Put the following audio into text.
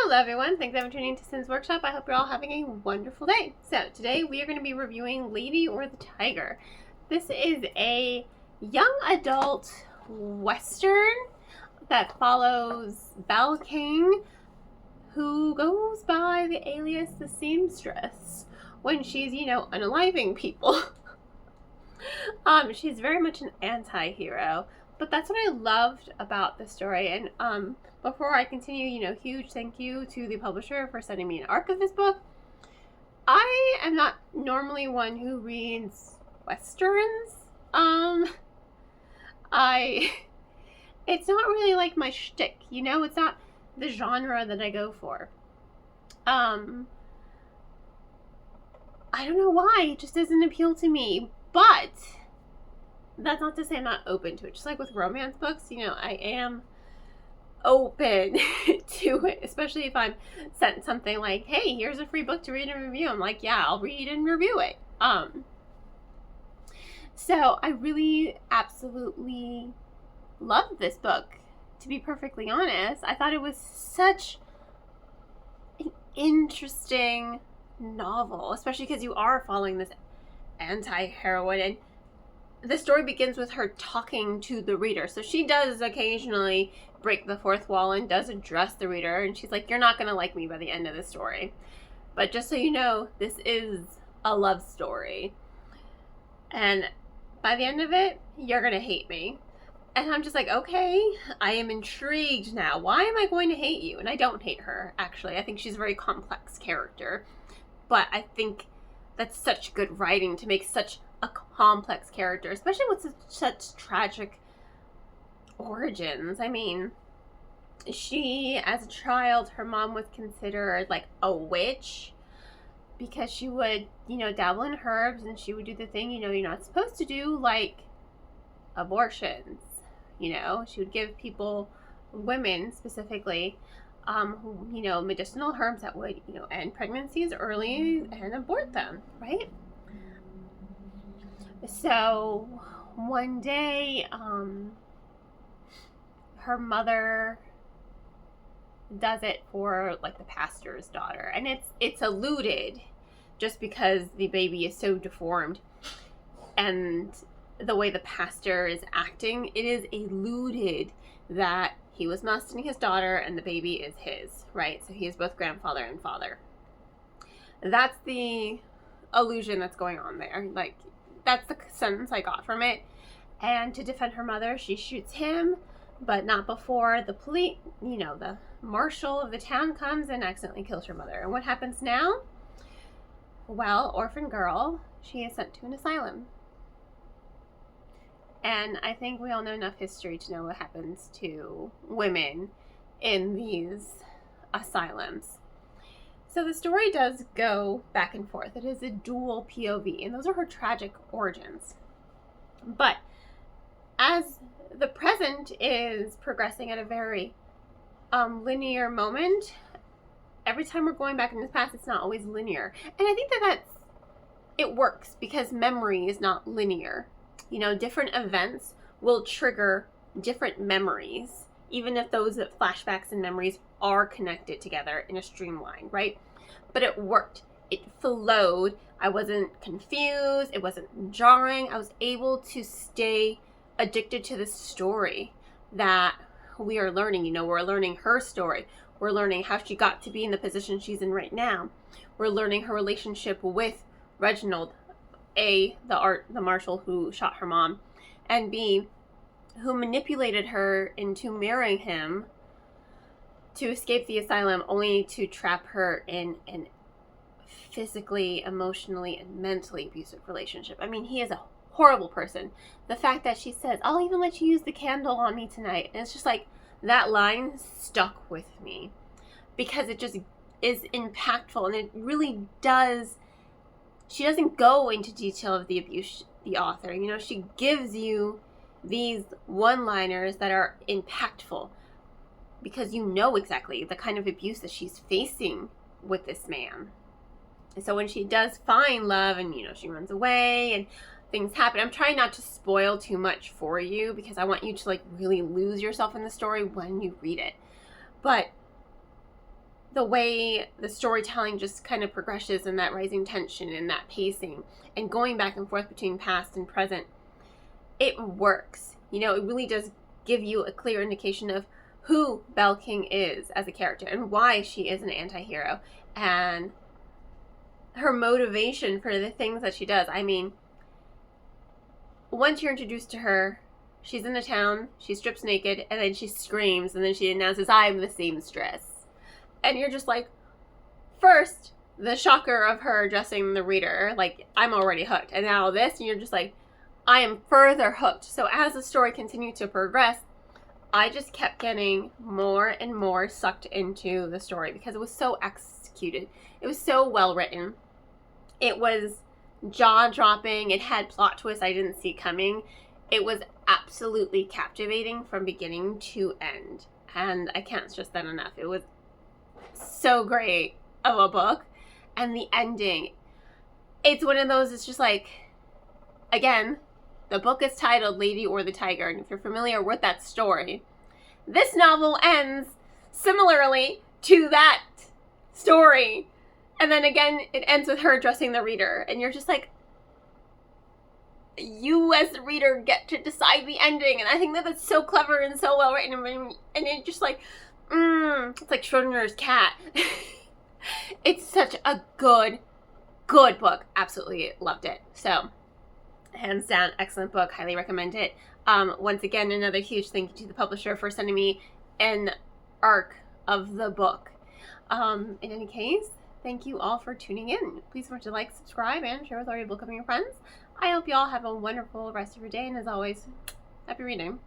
Hello everyone, thanks for tuning to Sims Workshop. I hope you're all having a wonderful day. So today we are going to be reviewing Lady or the Tiger. This is a young adult western that follows Belle King, who goes by the alias the seamstress when she's, unaliving people. She's very much an anti-hero, but that's what I loved about the story. And before I continue, huge thank you to the publisher for sending me an arc of this book. I am not normally one who reads westerns. It's not really like my shtick, it's not the genre that I go for. I don't know why, it just doesn't appeal to me, but that's not to say I'm not open to it. Just like with romance books, I am open to it, especially if I'm sent something like, hey, here's a free book to read and review. I'm like, yeah, I'll read and review it. So I really absolutely loved this book, to be perfectly honest. I thought it was such an interesting novel, especially because you are following this anti-heroine, and the story begins with her talking to the reader. So she does occasionally break the fourth wall and does address the reader, and she's like, you're not going to like me by the end of the story, but just so you know, this is a love story, and by the end of it, you're going to hate me. And I'm just like, okay, I am intrigued now. Why am I going to hate you? And I don't hate her, actually. I think she's a very complex character, but I think that's such good writing to make such a complex character, especially with such tragic origins. I mean, she, as a child, her mom was considered like a witch because she would, dabble in herbs, and she would do the thing, you're not supposed to do, like abortions. She would give people, women specifically, medicinal herbs that would, end pregnancies early and abort them, right? So one day, her mother does it for like the pastor's daughter, and it's alluded, just because the baby is so deformed and the way the pastor is acting, it is alluded that he was molesting his daughter and the baby is his, right? So he is both grandfather and father. That's the allusion that's going on there. Like, that's the sentence I got from it. And to defend her mother, she shoots him, but not before the police, the marshal of the town comes and accidentally kills her mother. And what happens now? Well, orphan girl, she is sent to an asylum. And I think we all know enough history to know what happens to women in these asylums. So the story does go back and forth. It is a dual POV, and those are her tragic origins. But as the present is progressing at a very linear moment, every time we're going back in the past, it's not always linear. And I think it works because memory is not linear. Different events will trigger different memories, even if those flashbacks and memories are connected together in a streamline, right? But it worked. It flowed. I wasn't confused. It wasn't jarring. I was able to stay addicted to the story that we are learning. We're learning her story. We're learning how she got to be in the position she's in right now. We're learning her relationship with Reginald, A, the marshal who shot her mom, and B, who manipulated her into marrying him to escape the asylum, only to trap her in an physically, emotionally, and mentally abusive relationship. I mean, he is a horrible person. The fact that she says, I'll even let you use the candle on me tonight. And it's just like, that line stuck with me because it just is impactful, and it really does. She doesn't go into detail of the abuse, the author. She gives you these one-liners that are impactful because exactly the kind of abuse that she's facing with this man. And so when she does find love and, she runs away and things happen, I'm trying not to spoil too much for you because I want you to really lose yourself in the story when you read it. But the way the storytelling just kind of progresses, and that rising tension and that pacing and going back and forth between past and present, it works. You know, it really does give you a clear indication of who Belle King is as a character and why she is an anti-hero and her motivation for the things that she does. I mean, once you're introduced to her, she's in the town, she strips naked, and then she screams, and then she announces, "I'm the seamstress." And you're just like, first, the shocker of her dressing the reader, like, I'm already hooked. And now this, and you're just like, I am further hooked. So as the story continued to progress, I just kept getting more and more sucked into the story because it was so executed. It was so well written. It was jaw-dropping. It had plot twists I didn't see coming. It was absolutely captivating from beginning to end. And I can't stress that enough. It was so great of a book. And the ending, it's one of those, it's just like, again, the book is titled Lady or the Tiger, and if you're familiar with that story, this novel ends similarly to that story. And then again, it ends with her dressing the reader, and you're just like, you as the reader get to decide the ending, and I think that that's so clever and so well written, and it's just like, it's like Schrodinger's cat. It's such a good book. Absolutely loved it. So, hands down, excellent book. Highly recommend it. Once again, another huge thank you to the publisher for sending me an arc of the book. In any case, thank you all for tuning in. Please remember to like, subscribe, and share with all your book loving friends. I hope you all have a wonderful rest of your day, and as always, happy reading.